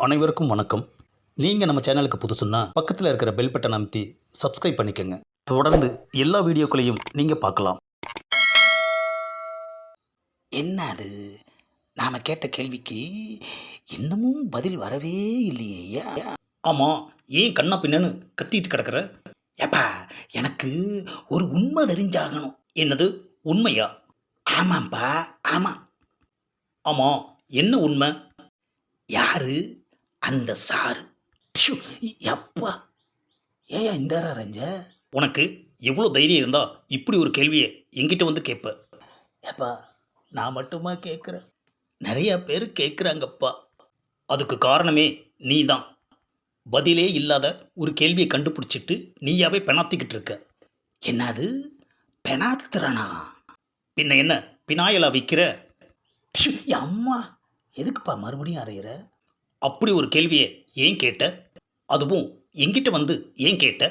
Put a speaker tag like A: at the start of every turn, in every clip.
A: அனைவருக்கும் வணக்கம். நீங்கள் நம்ம சேனலுக்கு புதுசுன்னா பக்கத்தில் இருக்கிற பெல் பட்டன் அமைத்தி சப்ஸ்கிரைப் பண்ணிக்கோங்க. தொடர்ந்து எல்லா வீடியோக்களையும் நீங்கள் பார்க்கலாம்.
B: என்ன அது? நாம கேட்ட கேள்விக்கு இன்னமும் பதில் வரவே இல்லையே ஐயா.
A: ஆமாம், ஏன் கண்ணா பின்னன்னு கத்திட்டு கிடக்கிற?
B: ஏப்பா, எனக்கு ஒரு உண்மை தெரிஞ்சாகணும்.
A: என்னது உண்மையா?
B: ஆமாம்ப்பா, ஆமாம்.
A: ஆமாம், என்ன உண்மை?
B: யாரு அந்த சாரு? ப்ஷு, எப்பா, ஏயா இந்த அரைஞ்ச?
A: உனக்கு எவ்வளோ தைரியம் இருந்தா இப்படி ஒரு கேள்வியை என்கிட்ட வந்து கேட்ப?
B: ஏப்பா, நான் மட்டுமா கேட்குறேன்? நிறைய பேர் கேட்குறாங்கப்பா.
A: அதுக்கு காரணமே நீ தான். பதிலே இல்லாத ஒரு கேள்வியை கண்டுபிடிச்சிட்டு நீயாவே பெணாத்திக்கிட்டு இருக்க.
B: என்னது பெனாத்திரனா?
A: பின்ன என்ன பினாயலா விற்கிற?
B: ப்ஷு, அம்மா, எதுக்குப்பா மறுபடியும் அறையிற?
A: அப்படி ஒரு கேள்வியை ஏன் கேட்ட? அதுவும் என்கிட்ட வந்து ஏன் கேட்ட?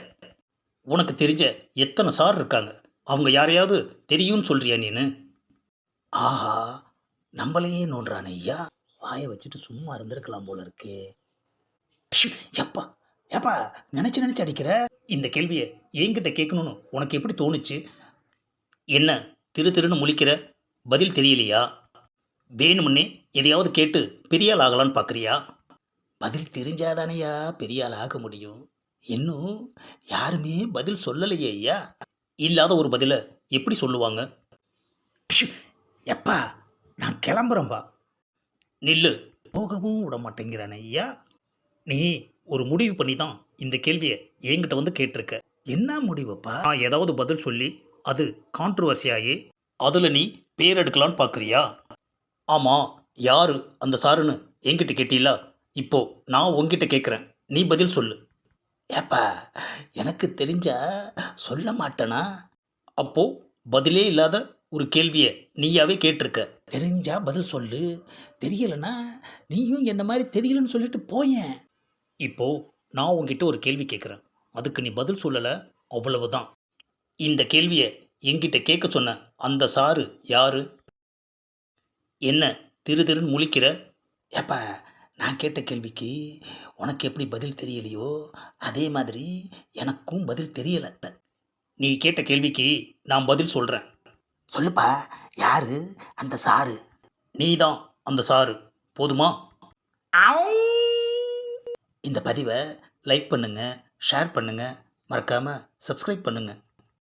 A: உனக்கு தெரிஞ்ச எத்தனை சார் இருக்காங்க, அவங்க யாரையாவது தெரியும்னு சொல்றியா நீனு?
B: ஆஹா, நம்மளையே நோண்டுறானே ஐயா. வாயை வச்சுட்டு சும்மா இருந்திருக்கலாம் போல இருக்கே. ப்ஷு, எப்பா, ஏப்பா, நினைச்சு நினைச்சு அடிக்கிற?
A: இந்த கேள்வியை என்கிட்ட கேட்கணும்னு உனக்கு எப்படி தோணுச்சு? என்ன திரு திருன்னு முழிக்கிற? பதில் தெரியலையா? வேணுமுன்னே எதையாவது கேட்டு பெரியாள் ஆகலான்னு பார்க்குறியா?
B: பதில் தெரிஞ்சாதானையா பெரிய ஆள் ஆக முடியும். இன்னும் யாருமே பதில் சொல்லலையே ஐயா.
A: இல்லாத ஒரு பதிலை எப்படி சொல்லுவாங்க?
B: ப்ஷு, எப்பா, நான் கிளம்புறேன்பா.
A: நில்லு.
B: போகவும் விட மாட்டேங்கிறானே ஐயா.
A: நீ ஒரு முடிவு பண்ணி தான் இந்த கேள்வியை என்கிட்ட வந்து கேட்டிருக்க.
B: என்ன முடிவுப்பா?
A: நான் ஏதாவது பதில் சொல்லி அது கான்ட்ரவர்சி ஆகி அதில் நீ பேர் எடுக்கலான்னு பார்க்குறியா? ஆமாம், யாரு அந்த சாருன்னு என்கிட்ட கேட்டீங்களா? இப்போ நான் உன்கிட்ட கேட்குறேன், நீ பதில் சொல்லு.
B: ஏப்பா, எனக்கு தெரிஞ்சா சொல்ல மாட்டேனா?
A: அப்போ பதிலே இல்லாத ஒரு கேள்வியை நீயாவே கேட்டிருக்க.
B: தெரிஞ்சா பதில் சொல்லு, தெரியலனா நீயும் என்ன மாதிரி தெரியலன்னு சொல்லிட்டு போயேன்.
A: இப்போ நான் உன்கிட்ட ஒரு கேள்வி கேட்குறேன், அதுக்கு நீ பதில் சொல்லலை, அவ்வளவுதான். இந்த கேள்வியை என்கிட்ட கேட்க சொன்ன அந்த சாரு யாரு? என்ன திரு திருன்னு முழிக்கிற?
B: ஏப்பா, நான் கேட்ட கேள்விக்கு உனக்கு எப்படி பதில் தெரியலையோ அதே மாதிரி எனக்கும் பதில் தெரியலை.
A: நீ கேட்ட கேள்விக்கு நான் பதில் சொல்கிறேன்.
B: சொல்லுப்பா, யாரு அந்த சாரு?
A: நீ தான் அந்த சாரு, போதுமா?
B: இந்த பதிவை லைக் பண்ணுங்கள், ஷேர் பண்ணுங்கள், மறக்காமல் சப்ஸ்கிரைப் பண்ணுங்கள்.